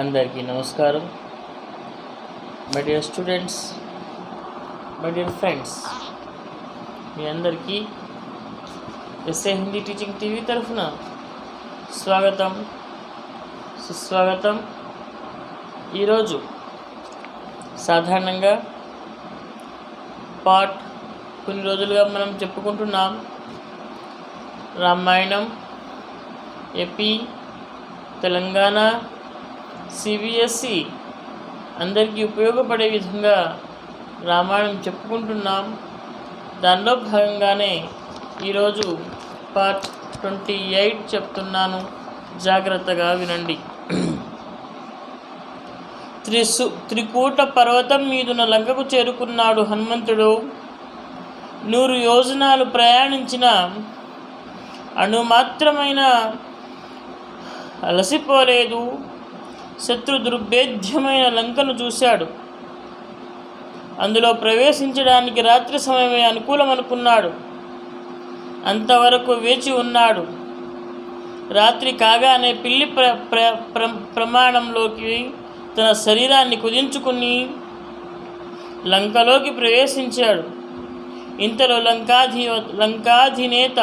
అందరికీ నమస్కారం. My dear students, my dear friends, మీ అందరికీ ఎస్ఏ హిందీ టీచింగ్ టీవీ తరఫున స్వాగతం, సుస్వాగతం. ఈరోజు సాధారణంగా కొన్ని రోజులుగా మనం చెప్పుకుంటున్నాం రామాయణం, ఏపీ, తెలంగాణ, సిబిఎస్ఈ అందరికీ ఉపయోగపడే విధంగా రామాయణం చెప్పుకుంటున్నాం. దానిలో భాగంగానే ఈరోజు పార్ట్ 28 చెప్తున్నాను, జాగ్రత్తగా వినండి. త్రికూట పర్వతం మీదున్న లంకకు చేరుకున్నాడు హనుమంతుడు. 100 యోజనాలు ప్రయాణించిన అణుమాత్రమైన అలసిపోలేదు. శత్రు దుర్భేద్యమైన లంకను చూశాడు. అందులో ప్రవేశించడానికి రాత్రి సమయమే అనుకూలమనుకున్నాడు. అంతవరకు వేచి ఉన్నాడు. రాత్రి కాగానే పిల్లి ప్రమాణంలోకి తన శరీరాన్ని కుదించుకుని లంకలోకి ప్రవేశించాడు. ఇంతలో లంకాధినేత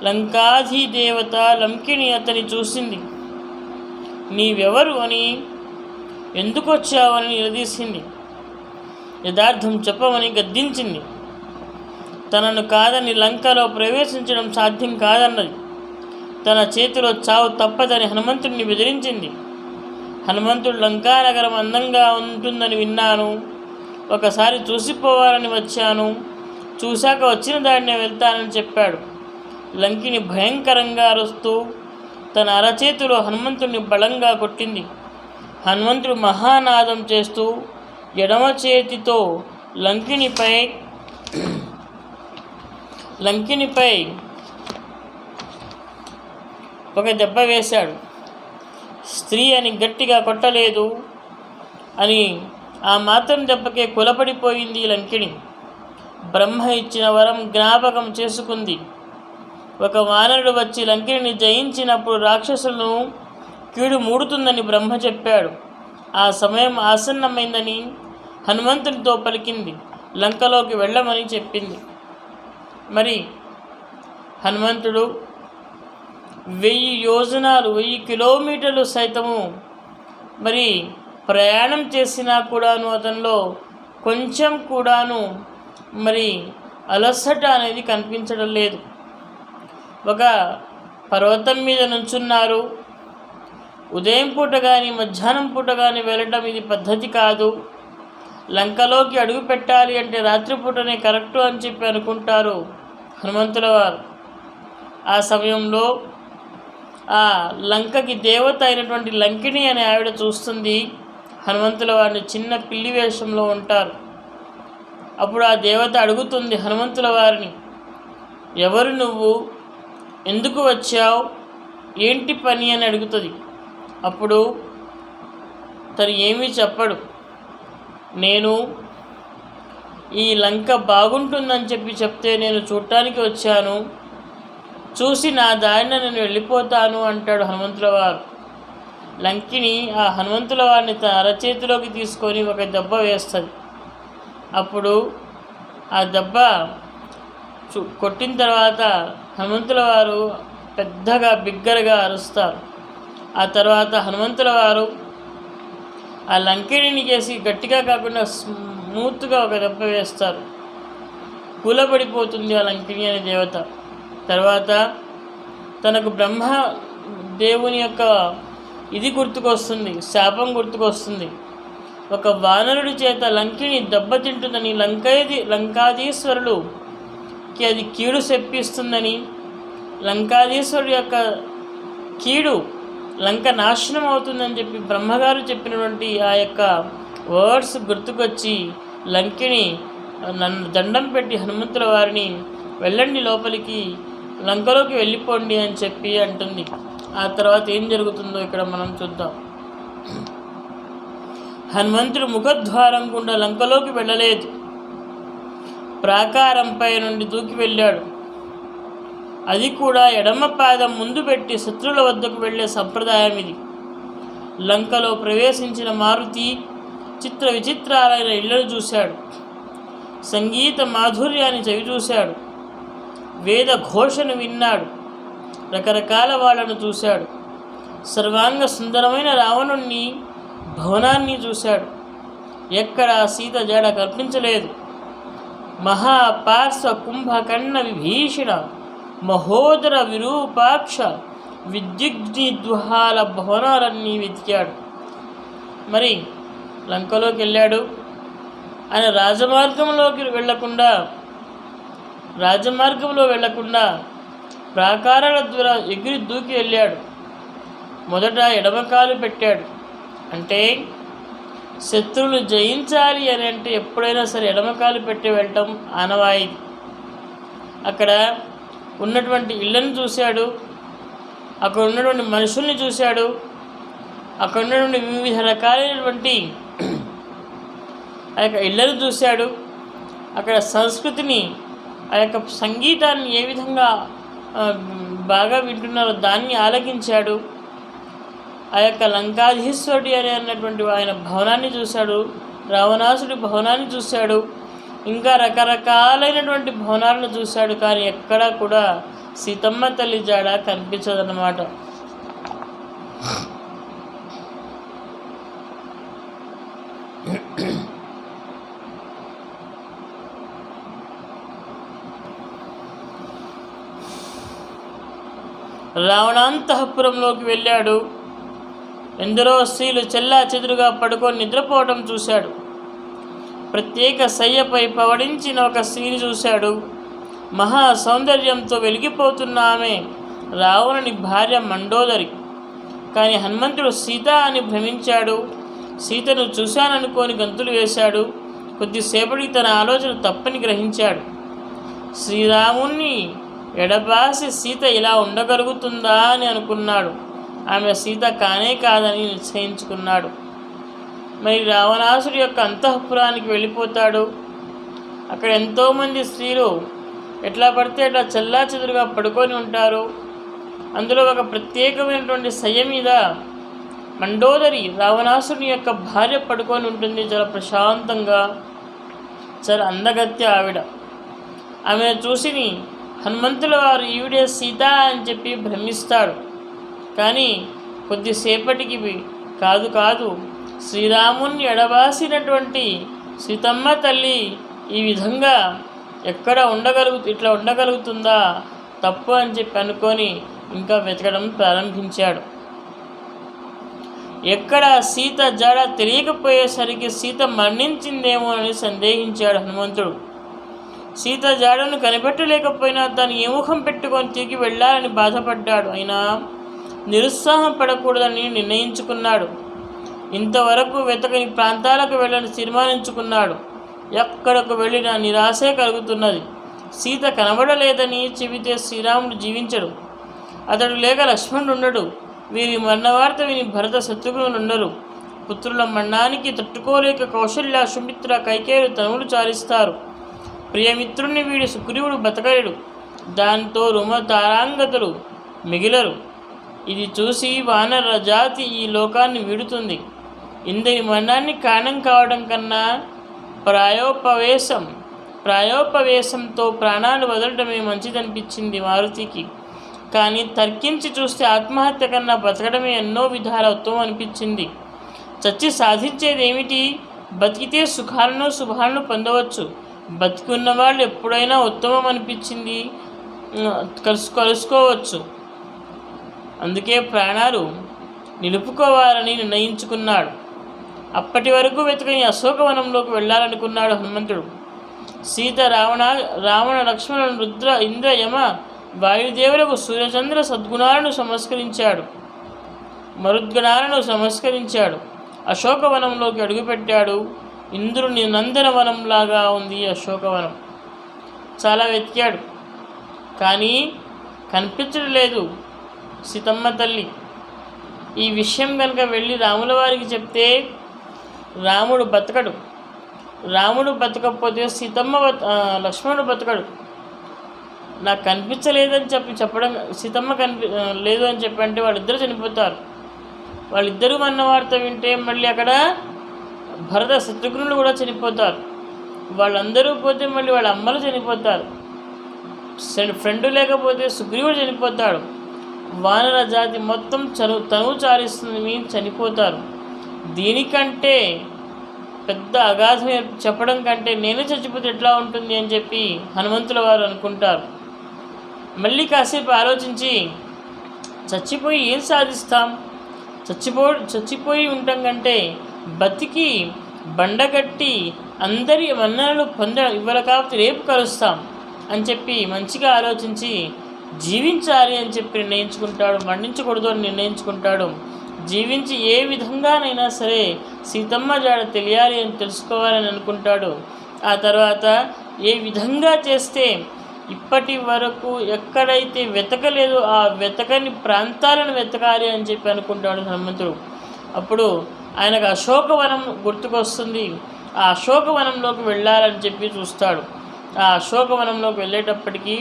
లంకాధిదేవత లంకిని అతని చూసింది. నీవెవరు అని, ఎందుకు వచ్చావని నిలదీసింది. యథార్థం చెప్పమని గద్దించింది. తనను కాదని లంకలో ప్రవేశించడం సాధ్యం కాదన్నది. తన చేతిలో చావు తప్పదని హనుమంతుడిని బెదిరించింది. హనుమంతుడు లంకానగరం అందంగా ఉంటుందని విన్నాను, ఒకసారి చూసిపోవాలని వచ్చాను, చూశాక వచ్చిన దాడినే వెళ్తానని చెప్పాడు. లంకిని భయంకరంగా అరుస్తూ తన అరచేతిలో హనుమంతుడిని బలంగా కొట్టింది. హనుమంతుడు మహానాదం చేస్తూ ఎడమ చేతితో లంకినిపై ఒక దెబ్బ వేశాడు. స్త్రీ అని గట్టిగా కొట్టలేదు అని ఆ మాత్రం దెబ్బకే కులపడిపోయింది లంకిని. బ్రహ్మ ఇచ్చిన వరం జ్ఞాపకం చేసుకుంది. ఒక వానరుడు వచ్చి లంకిని జయించినప్పుడు రాక్షసులను కీడు మూడుతుందని బ్రహ్మ చెప్పాడు. ఆ సమయం ఆసన్నమైందని హనుమంతునితో పలికింది. లంకలోకి వెళ్ళమని చెప్పింది. మరి హనుమంతుడు 1000 యోజనాలు 1000 కిలోమీటర్లు సైతము మరి ప్రయాణం చేసినా కూడాను అతనిలో కొంచెం కూడాను మరి అలసట అనేది కనిపించడం లేదు. ఒక పర్వతం మీద నుంచున్నారు. ఉదయం పూట కానీ మధ్యాహ్నం పూట కానీ వెళ్ళటం ఇది పద్ధతి కాదు. లంకలోకి అడుగు పెట్టాలి అంటే రాత్రిపూటనే కరెక్టు అని చెప్పి అనుకుంటారు హనుమంతుల వారు. ఆ సమయంలో ఆ లంకకి దేవత అయినటువంటి లంకిని అనే ఆవిడ చూస్తుంది. హనుమంతుల వారిని చిన్న పిల్లి వేషంలో ఉంటారు. అప్పుడు ఆ దేవత అడుగుతుంది హనుమంతుల వారిని, ఎవరు నువ్వు, ఎందుకు వచ్చావు, ఏంటి పని అని అడుగుతుంది. అప్పుడు తను ఏమీ చెప్పడు. నేను ఈ లంక బాగుంటుందని చెప్తే నేను చూడటానికి వచ్చాను, చూసి నా దారిన నేను వెళ్ళిపోతాను అంటాడు హనుమంతుల వారు. లంకిని ఆ హనుమంతుల వారిని తన అరచేతిలోకి తీసుకొని ఒక దెబ్బ వేస్తుంది. అప్పుడు ఆ దెబ్బ కొట్టిన తర్వాత హనుమంతుల వారు పెద్దగా బిగ్గరగా అరుస్తారు. ఆ తర్వాత హనుమంతుల వారు ఆ లంకిణిని చేసి గట్టిగా కాకుండా స్మూత్గా ఒక దెబ్బ వేస్తారు. కూలబడిపోతుంది ఆ లంకిణి అనే దేవత. తర్వాత తనకు బ్రహ్మ దేవుని యొక్క ఇది గుర్తుకొస్తుంది, శాపం గుర్తుకొస్తుంది. ఒక వానరుడి చేత లంకిని దెబ్బతింటుందని లంకాధీశ్వరుడుకి అది కీడు శప్పిస్తుందని, లంకాధీశ్వరుడు యొక్క కీడు లంక నాశనం అవుతుందని చెప్పి బ్రహ్మగారు చెప్పినటువంటి ఆ యొక్క వర్డ్స్ గుర్తుకొచ్చి లంకిని దండం పెట్టి హనుమంతుల వారిని వెళ్ళండి లోపలికి, లంకలోకి వెళ్ళిపోండి అని చెప్పి అంటుంది. ఆ తర్వాత ఏం జరుగుతుందో ఇక్కడ మనం చూద్దాం. హనుమంతుడు ముఖద్వారం గుండా లంకలోకి వెళ్ళలేదు, ప్రాకారంపై నుండి దూకి వెళ్ళాడు. అది కూడా ఎడమ పాదం ముందు పెట్టి శత్రువుల వద్దకు వెళ్ళే సంప్రదాయం ఇది. లంకలో ప్రవేశించిన మారుతి చిత్ర విచిత్రాలైన ఇళ్లను చూశాడు. సంగీత మాధుర్యాన్ని చవిచూశాడు. వేద ఘోషను విన్నాడు. రకరకాల వాళ్ళను చూశాడు. సర్వాంగ సుందరమైన రావణుణ్ణి భవనాన్ని చూశాడు. ఎక్కడా సీత జాడ కల్పించలేదు. మహాపార్శ్వ కుంభకర్ణ విభీషణ మహోదర విరూపాక్ష విద్యుగ్నిద్వాల భవనాలన్నీ వెతికాడు. మరి లంకలోకి వెళ్ళాడు. ఆయన రాజమార్గంలో వెళ్లకుండా ప్రాకారాల ద్వారా ఎగిరి దూకి వెళ్ళాడు. మొదట ఎడమకాలు పెట్టాడు. అంటే శత్రువులు జయించాలి అని అంటే ఎప్పుడైనా సరే ఎడమకాలు పెట్టి వెళ్ళటం ఆనవాయితీ. అక్కడ ఉన్నటువంటి ఇళ్లను చూశాడు. అక్కడ ఉన్నటువంటి మనుషుల్ని చూశాడు. అక్కడ ఉన్నటువంటి వివిధ రకాలైనటువంటి ఆ యొక్క ఇళ్లను చూశాడు. అక్కడ సంస్కృతిని, ఆ యొక్క సంగీతాన్ని ఏ విధంగా బాగా వింటున్నారో దాన్ని ఆలకించాడు. ఆ యొక్క లంకాధీశ్వరుడి అన్నటువంటి ఆయన భవనాన్ని చూశాడు. రావణాసుడి భవనాన్ని చూశాడు. ఇంకా రకరకాలైనటువంటి భవనాలను చూశాడు. కానీ ఎక్కడా కూడా సీతమ్మ తల్లి జాడ కనిపించదన్నమాట. రావణాంతఃపురంలోకి వెళ్ళాడు. ఎందరో స్త్రీలు చెల్లా చెదురుగా పడుకొని నిద్రపోవటం చూశాడు. ప్రత్యేక శయ్యపై పవడించిన ఒక స్త్రీని చూశాడు. మహా సౌందర్యంతో వెలిగిపోతున్న ఆమె రావణుని భార్య మండోదరి. కానీ హనుమంతుడు సీత అని భ్రమించాడు. సీతను చూశాననుకోని గంతులు వేశాడు. కొద్దిసేపటికి తన ఆలోచన తప్పని గ్రహించాడు. శ్రీరాముణ్ణి ఎడబాసి సీత ఇలా ఉండగలుగుతుందా అని అనుకున్నాడు. ఆమె సీత కానే కాదని నిశ్చయించుకున్నాడు. మరి రావణాసుడి యొక్క అంతఃపురానికి వెళ్ళిపోతాడు. అక్కడ ఎంతోమంది స్త్రీలు ఎట్లా పడితే అట్లా చల్లా చెదురుగా పడుకొని ఉంటారు. అందులో ఒక ప్రత్యేకమైనటువంటి శయ్య మీద మండోదరి రావణాసుని యొక్క భార్య పడుకొని ఉంటుంది. చాలా ప్రశాంతంగా, చాలా అందగత్య ఆవిడ. ఆమె చూసి హనుమంతుల వారు ఈవిడే సీత అని చెప్పి భ్రమిస్తాడు. కానీ కొద్దిసేపటికి కాదు శ్రీరాముణ్ణి ఎడబాసినటువంటి సీతమ్మ తల్లి ఈ విధంగా ఇట్లా ఉండగలుగుతుందా, తప్పు అని చెప్పి అనుకొని ఇంకా వెతకడం ప్రారంభించాడు. ఎక్కడ సీత జాడ తెలియకపోయేసరికి సీత మరణించిందేమో అని సందేహించాడు హనుమంతుడు. సీత జాడను కనిపెట్టలేకపోయినా తను ఏ ముఖం పెట్టుకొని తిరిగి వెళ్ళాలని బాధపడ్డాడు. అయినా నిరుత్సాహం పడకూడదని నిర్ణయించుకున్నాడు. ఇంతవరకు వెతకని ప్రాంతాలకు వెళ్ళని తీర్మానించుకున్నాడు. ఎక్కడకు వెళ్ళినా నిరాశే కలుగుతున్నది. సీత కనబడలేదని చెబితే శ్రీరాముడు జీవించడు. అతడు లేక లక్ష్మణుడు ఉండడు. వీరి మరణవార్త విని భరత శత్రుఘ్నులు ఉండరు. పుత్రుల మరణానికి తట్టుకోలేక కౌశల్య, సుమిత్ర, కైకేయులు తనువులు చాలిస్తారు. ప్రియమిత్రుణ్ణి వీడి సుగ్రీవుడు బతకలేడు. దాంతో రుమ తారాంగతులు మిగిలరు. ఇది చూసి వానర జాతి ఈ లోకాన్ని వీడుతుంది. ఇందరి మరణాన్ని కారణం కావడం కన్నా ప్రాయోపవేశంతో ప్రాణాలు వదలడమే మంచిదనిపించింది మారుతికి. కానీ తర్కించి చూస్తే ఆత్మహత్య కన్నా బతకడమే ఎన్నో విధాల ఉత్తమం అనిపించింది. చచ్చి సాధించేది ఏమిటి? బతికితే శుభాలను పొందవచ్చు. బతికి ఉన్నవాళ్ళు ఎప్పుడైనా ఉత్తమం అనిపించింది కలుసుకోవచ్చు. అందుకే ప్రాణాలు నిలుపుకోవాలని నిర్ణయించుకున్నాడు. అప్పటి వరకు వెతకని అశోకవనంలోకి వెళ్ళాలనుకున్నాడు హనుమంతుడు. సీత, రావణ, లక్ష్మణులను, రుద్ర, ఇంద్ర, యమ, వాయుదేవులకు సూర్యచంద్ర సద్గుణాలను మరుద్గణాలను సంస్కరించాడు. అశోకవనంలోకి అడుగుపెట్టాడు. ఇంద్రుని నందనవనంలాగా ఉంది అశోకవనం. చాలా వెతికాడు, కానీ కనిపించడం లేదు సీతమ్మ తల్లి. ఈ విషయం కనుక వెళ్ళి రాముల వారికి చెప్తే రాముడు బతకడు. రాముడు బతకపోతే లక్ష్మణుడు బతకడు. నాకు కనిపించలేదని చెప్పడం, సీతమ్మ లేదు అని చెప్పంటే వాళ్ళిద్దరూ చనిపోతారు. వాళ్ళిద్దరూ అన్న వార్త వింటే మళ్ళీ అక్కడ భరత శత్రుఘ్నులు కూడా చనిపోతారు. వాళ్ళందరూ పోతే మళ్ళీ వాళ్ళ అమ్మలు చనిపోతారు. ఫ్రెండ్ లేకపోతే సుగ్రీవుడు చనిపోతాడు. వానర జాతి మొత్తం తనువు చాలిస్తుంది, మీరు చనిపోతారు. దీనికంటే పెద్ద అగాధం చెప్పడం కంటే నేనే చచ్చిపోతే ఎట్లా ఉంటుంది అని చెప్పి హనుమంతుల వారు అనుకుంటారు. మళ్ళీ కాసేపు ఆలోచించి చచ్చిపోయి ఏం సాధిస్తాం, చచ్చిపోయి ఉండటం కంటే బతికి బండగట్టి అందరి మన్ననలు ఇవ్వల కాబట్టి రేపు కలుస్తాం అని చెప్పి మంచిగా ఆలోచించి జీవించాలి అని చెప్పి నిర్ణయించుకుంటాడు. మరణించకూడదు అని నిర్ణయించుకుంటాడు. జీవించి ఏ విధంగానైనా సరే సీతమ్మ జాడ తెలియాలి అని తెలుసుకోవాలని అనుకుంటాడు. ఆ తర్వాత ఏ విధంగా చేస్తే ఇప్పటి వరకు ఎక్కడైతే వెతకలేదో ఆ వెతకని ప్రాంతాలను వెతకాలి అని చెప్పి అనుకుంటాడు హనుమంతుడు. అప్పుడు ఆయనకు అశోకవనం గుర్తుకొస్తుంది. ఆ అశోకవనంలోకి వెళ్ళాలని చెప్పి చూస్తాడు. ఆ అశోకవనంలోకి వెళ్ళేటప్పటికీ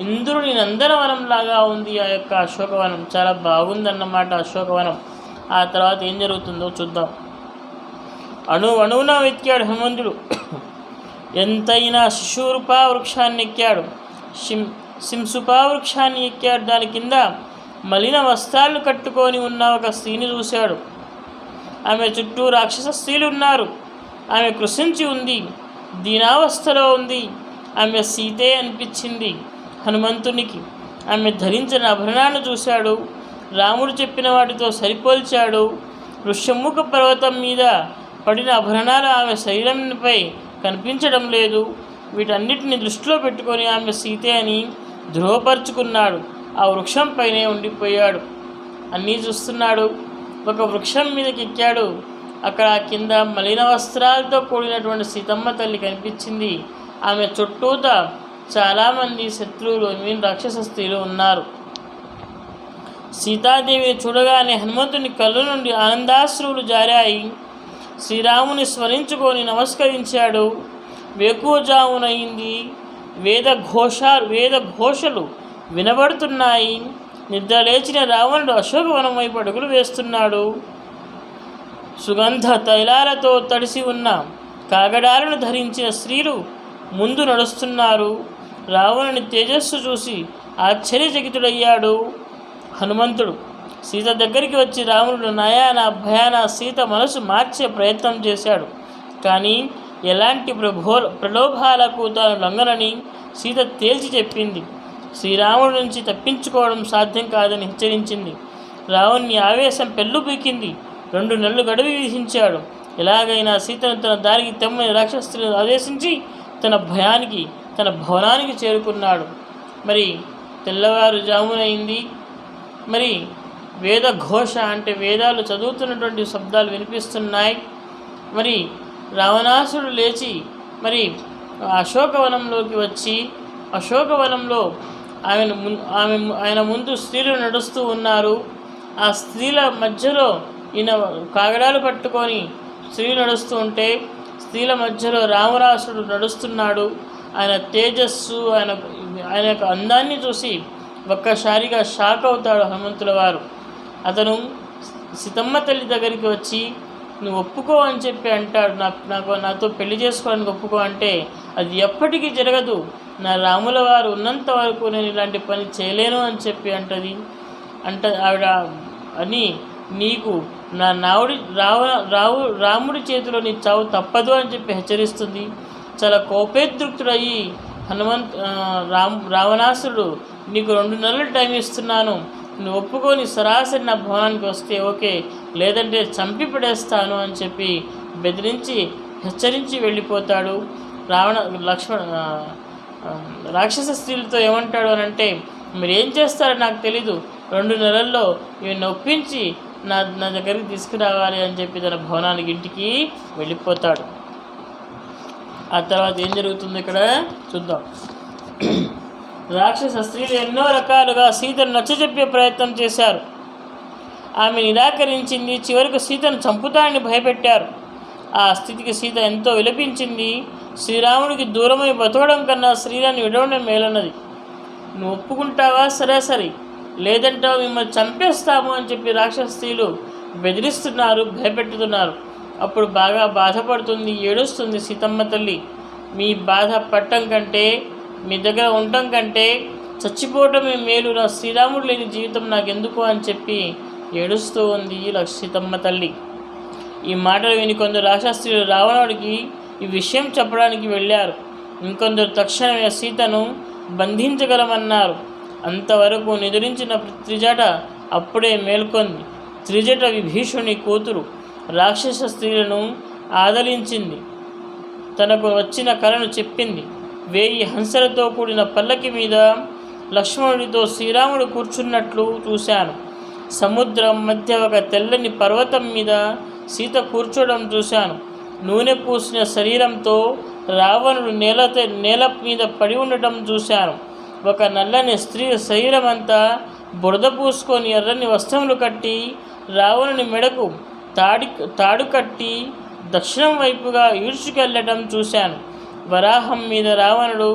ఇంద్రుని నందనవనంలాగా ఉంది ఆ యొక్క అశోకవనం. చాలా బాగుందన్నమాట అశోకవనం. ఆ తర్వాత ఏం జరుగుతుందో చూద్దాం. అణువున వెతికాడు హనుమంతుడు. ఎంతైనా శిశూరుపా వృక్షాన్ని ఎక్కాడు, సింసుపా వృక్షాన్ని ఎక్కాడు. దాని కింద మలిన వస్త్రాలు కట్టుకొని ఉన్న ఒక స్త్రీని చూశాడు. ఆమె చుట్టూ రాక్షస స్త్రీలు ఉన్నారు. ఆమె కృషించి ఉంది, దీనావస్థలో ఉంది. ఆమె సీతే అనిపించింది హనుమంతునికి. ఆమె ధరించిన ఆభరణాన్ని చూశాడు. రాముడు చెప్పిన వాటితో సరిపోల్చాడు. ఋష్యముఖ పర్వతం మీద పడిన ఆభరణాలు ఆమె శరీరంపై కనిపించడం లేదు. వీటన్నిటిని దృష్టిలో పెట్టుకొని ఆమె సీతే అని ధృవపరుచుకున్నాడు. ఆ వృక్షంపైనే ఉండిపోయాడు. అన్నీ చూస్తున్నాడు. ఒక వృక్షం మీదకి ఎక్కాడు. అక్కడ కింద మలిన వస్త్రాలతో కూడినటువంటి సీతమ్మ తల్లి కనిపించింది. ఆమె చుట్టూత చాలామంది శత్రువులు, రాక్షస స్త్రీలు ఉన్నారు. సీతాదేవిని చూడగానే హనుమంతుని కళ్ళు నుండి ఆనందాశ్రువులు జారాయి. శ్రీరాముని స్మరించుకొని నమస్కరించాడు. వేకువజామునయింది. వేద ఘోషలు వినబడుతున్నాయి. నిద్ర లేచిన రావణుడు అశోకవనం వైపు అడుగులు వేస్తున్నాడు. సుగంధ తైలాలతో తడిసి ఉన్న కాగడాలను ధరించిన స్త్రీలు ముందు నడుస్తున్నారు. రావణుని తేజస్సు చూసి ఆశ్చర్యచకితుడయ్యాడు హనుమంతుడు. సీత దగ్గరికి వచ్చి రావణుడు నయాన భయాన సీత మనసు మార్చే ప్రయత్నం చేశాడు. కానీ ఎలాంటి ప్రలోభాలకు తాను లొంగనని సీత తేల్చి చెప్పింది. శ్రీరాముడి నుంచి తప్పించుకోవడం సాధ్యం కాదని హెచ్చరించింది. రావణుని ఆవేశం పెళ్ళుపీకింది. 2 నెలలు గడువు విధించాడు. ఎలాగైనా సీతను తన దారికి తెమ్మని రాక్షసులను ఆదేశించి తన భవనానికి చేరుకున్నాడు. మరి తెల్లవారుజామునైంది. మరి వేదఘోష అంటే వేదాలు చదువుతున్నటువంటి శబ్దాలు వినిపిస్తున్నాయి. మరి రావణాసుడు లేచి మరి అశోకవనంలోకి వచ్చి అశోకవనంలో ఆయన ముందు స్త్రీలు నడుస్తూ ఉన్నారు. ఆ స్త్రీల మధ్యలో ఈయన కాగడాలు పట్టుకొని స్త్రీలు నడుస్తూ ఉంటే స్త్రీల మధ్యలో రామరాసుడు నడుస్తున్నాడు. ఆయన తేజస్సు, ఆయన యొక్క అందాన్ని చూసి ఒక్కసారిగా షాక్ అవుతాడు హనుమంతుల వారు. అతను సీతమ్మ తల్లి దగ్గరికి వచ్చి నువ్వు ఒప్పుకో అని చెప్పి అంటాడు. నాతో పెళ్లి చేసుకోవడానికి ఒప్పుకో అంటే అది ఎప్పటికీ జరగదు, నా రాముల వారు ఉన్నంత వరకు నేను ఇలాంటి పని చేయలేను అని చెప్పి ఆవిడ అని నీకు నా రాముడి చేతిలో నీ చావు తప్పదు అని చెప్పి హెచ్చరిస్తుంది. చాలా కోపేద్రుక్తుడయ్యి రావణాసురుడు నీకు 2 నెలలు టైం ఇస్తున్నాను, నువ్వు ఒప్పుకొని సరాసరి నా భవనానికి వస్తే ఓకే, లేదంటే చంపి పడేస్తాను అని చెప్పి బెదిరించి హెచ్చరించి వెళ్ళిపోతాడు. రాక్షస స్త్రీలతో ఏమంటాడు అని అంటే మీరు ఏం చేస్తారో నాకు తెలీదు, 2 నెలల్లో ఇవి నొప్పించి నా దగ్గరికి తీసుకురావాలి అని చెప్పి తన భవనానికి ఇంటికి వెళ్ళిపోతాడు. ఆ తర్వాత ఏం జరుగుతుందో ఇక్కడ చూద్దాం. రాక్షస స్త్రీలు ఎన్నో రకాలుగా సీతను నచ్చజెప్పే ప్రయత్నం చేశారు. ఆమె నిరాకరించింది. చివరికి సీతను చంపుతానని భయపెట్టారు. ఆ స్థితికి సీత ఎంతో విలపించింది. శ్రీరాముడికి దూరమై బతకడం కన్నా శ్రీరాన్ని విడవడం మేలన్నది. నువ్వు ఒప్పుకుంటావా? సరే లేదంటావు, మిమ్మల్ని చంపేస్తాము అని చెప్పి రాక్షస స్త్రీలు బెదిరిస్తున్నారు, భయపెట్టుతున్నారు. అప్పుడు బాగా బాధపడుతుంది, ఏడుస్తుంది సీతమ్మ తల్లి. మీ బాధ పట్టం కంటే, మీ దగ్గర ఉండటం కంటే చచ్చిపోవటమే మేలు, నా శ్రీరాముడు లేని జీవితం నాకెందుకు అని చెప్పి ఏడుస్తూ ఉంది సీతమ్మ తల్లి. ఈ మాటలు విని కొందరు రాక్షసులు రావణుడికి ఈ విషయం చెప్పడానికి వెళ్ళారు. ఇంకొందరు తక్షణమే సీతను బంధించగలమన్నారు. అంతవరకు నిద్రించిన త్రిజట అప్పుడే మేల్కొంది. త్రిజట విభీషణుని కూతురు రాక్షస స్త్రీలను ఆదలించింది. తనకు వచ్చిన కలను చెప్పింది. 1000 హంసలతో కూడిన పల్లకి మీద లక్ష్మణుడితో శ్రీరాముడు కూర్చున్నట్లు చూశాను. సముద్రం మధ్య ఒక తెల్లని పర్వతం మీద సీత కూర్చోవడం చూశాను. నూనె పూసిన శరీరంతో రావణుడు నేల మీద పడి ఉండటం చూశాను. ఒక నల్లని స్త్రీ శరీరం అంతా బురద పూసుకొని ఎర్రని వస్త్రములు కట్టి రావణుని మెడకు తాడు కట్టి దక్షిణం వైపుగా ఈడ్చుకెళ్ళటం చూశాను. వరాహం మీద రావణుడు,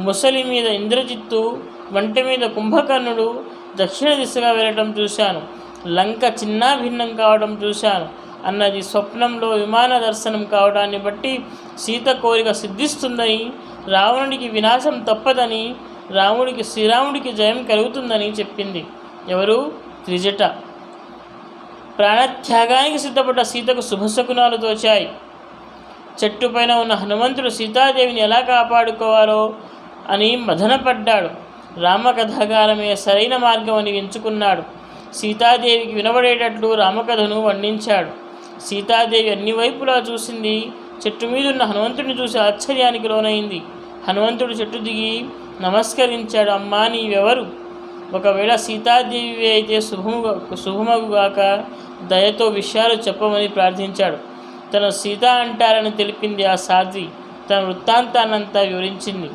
ముసలి మీద ఇంద్రజిత్తు, వంట మీద కుంభకర్ణుడు దక్షిణ దిశగా వెళ్ళటం చూశాను. లంక చిన్నాభిన్నం కావడం చూశాను అన్నది స్వప్నంలో విమాన దర్శనం కావడాన్ని బట్టి సీత కోరిక సిద్ధిస్తుందని, రావణుడికి వినాశం తప్పదని, శ్రీరాముడికి జయం కలుగుతుందని చెప్పింది. ఎవరు? త్రిజట. ప్రాణత్యాగానికి సిద్ధపడ్డ సీతకు శుభశకునాలు తోచాయి. చెట్టు పైన ఉన్న హనుమంతుడు సీతాదేవిని ఎలా కాపాడుకోవాలో అని మదనపడ్డాడు. రామకథాగారమే సరైన మార్గం అని ఎంచుకున్నాడు. సీతాదేవికి వినబడేటట్లు రామకథను వర్ణించాడు. సీతాదేవి అన్ని వైపులా చూసింది. చెట్టు మీదున్న హనుమంతుడిని చూసి ఆశ్చర్యానికి లోనైంది. హనుమంతుడు చెట్టు దిగి నమస్కరించాడు. అమ్మా, నీవెవరు? ఒకవేళ సీతాదేవి అయితే శుభమగుగాక, దయతో విషయాలు చెప్పమని ప్రార్థించాడు. తను సీత అంటారని తెలిపింది ఆ సాధ్వి. తన వృత్తాంతాన్నంతా వివరించింది.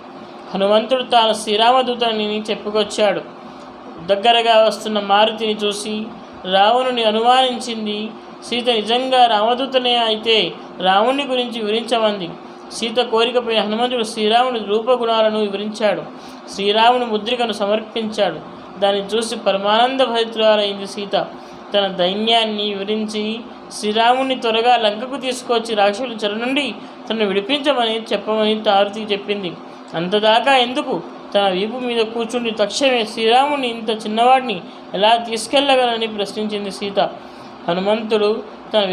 హనుమంతుడు తాను శ్రీరామదూతని చెప్పుకొచ్చాడు. దగ్గరగా వస్తున్న మారుతిని చూసి రావణుని అనుమానించింది. సీత నిజంగా రామదూతనే అయితే రాముని గురించి వివరించమంది. సీత కోరికపై హనుమంతుడు శ్రీరాముని రూపగుణాలను వివరించాడు. శ్రీరాముని ముద్రికను సమర్పించాడు. దాన్ని చూసి పరమానంద భరితురాలైంది సీత. తన దైన్యాన్ని వివరించి శ్రీరాముని త్వరగా లంకకు తీసుకొచ్చి రాక్షసుల చెర నుండి తనను విడిపించమని చెప్పమని తారుతి చెప్పింది. అంతదాకా ఎందుకు? తన వీపు మీద కూర్చుండి తక్షణమే శ్రీరాముని ఇంత చిన్నవాడిని ఎలా తీసుకెళ్లగలని ప్రశ్నించింది సీత. హనుమంతుడు తన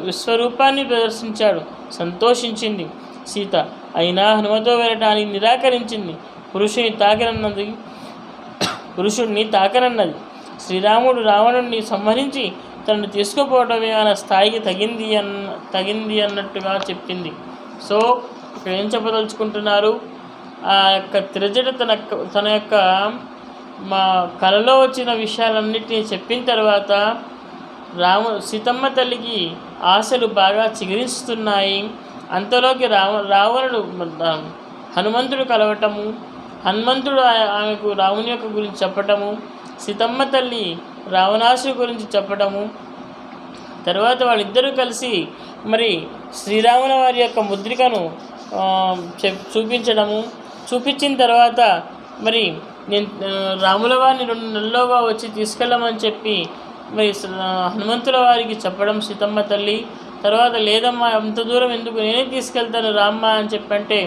విశ్వరూపాన్ని ప్రదర్శించాడు. సంతోషించింది సీత. అయినా హనుమతో వెళ్ళటానికి నిరాకరించింది. పురుషుడిని తాకనన్నది. శ్రీరాముడు రావణుడిని సంహరించి తనను తీసుకుపోవటమే ఆయన స్థాయికి తగింది అన్నట్టుగా చెప్పింది. సో ఇక్కడ ఏం చెప్పదలుచుకుంటున్నారు? ఆ యొక్క త్రిజట తన యొక్క కలలో వచ్చిన విషయాలన్నిటినీ చెప్పిన తర్వాత సీతమ్మ తల్లికి ఆశలు బాగా చిగురిస్తున్నాయి. అంతలోకి రావణుడు హనుమంతుడు కలవటము, హనుమంతుడు ఆమెకు రాముని యొక్క గురించి చెప్పటము, సీతమ్మ తల్లి రావణాసుడి గురించి చెప్పటము, తర్వాత వాళ్ళిద్దరూ కలిసి మరి శ్రీరాముల వారి యొక్క ముద్రికను చూపించిన తర్వాత మరి నేను రాముల వారిని 2 నెలల్లోగా వచ్చి తీసుకెళ్ళమని చెప్పి మరి హనుమంతుల వారికి చెప్పడం సీతమ్మ తల్లి. తర్వాత లేదమ్మా, అంత దూరం ఎందుకు, నేనే తీసుకెళ్తాను రామ్మ అని చెప్పంటే,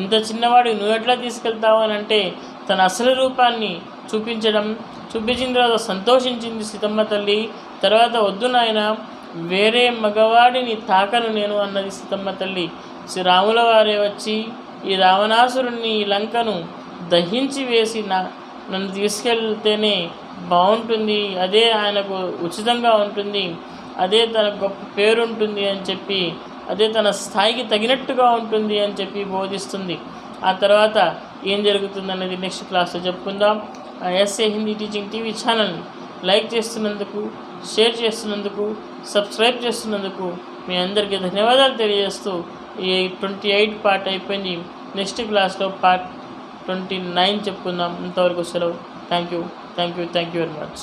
ఇంత చిన్నవాడు నువ్వు ఎట్లా తీసుకెళ్తావు అని అంటే తన అసలు రూపాన్ని చూపించిన తర్వాత సంతోషించింది సీతమ్మ తల్లి. తర్వాత వద్దు నాయన, వేరే మగవాడిని తాకను నేను అన్నది సీతమ్మ తల్లి. రాముల వారే వచ్చి ఈ రావణాసురుణ్ణి ఈ లంకను దహించి వేసి నన్ను తీసుకెళ్తేనే బాగుంటుంది, అదే ఆయనకు ఉచితంగా ఉంటుంది, అదే తన గొప్ప పేరుంటుంది అని చెప్పి, అదే తన స్థాయికి తగినట్టుగా ఉంటుంది అని చెప్పి బోధిస్తుంది. ఆ తర్వాత ఏం జరుగుతుందనేది నెక్స్ట్ క్లాస్లో చెప్పుకుందాం. ఎస్ఏ హిందీ టీచింగ్ టీవీ ఛానల్ని లైక్ చేస్తున్నందుకు, షేర్ చేస్తున్నందుకు, సబ్స్క్రైబ్ చేస్తున్నందుకు మీ అందరికీ ధన్యవాదాలు తెలియజేస్తూ ఈ 28 పార్ట్ అయిపోయింది. నెక్స్ట్ క్లాస్లో పార్ట్ 29 చెప్పుకుందాం. అంతవరకు సెలవు. Thank you very much.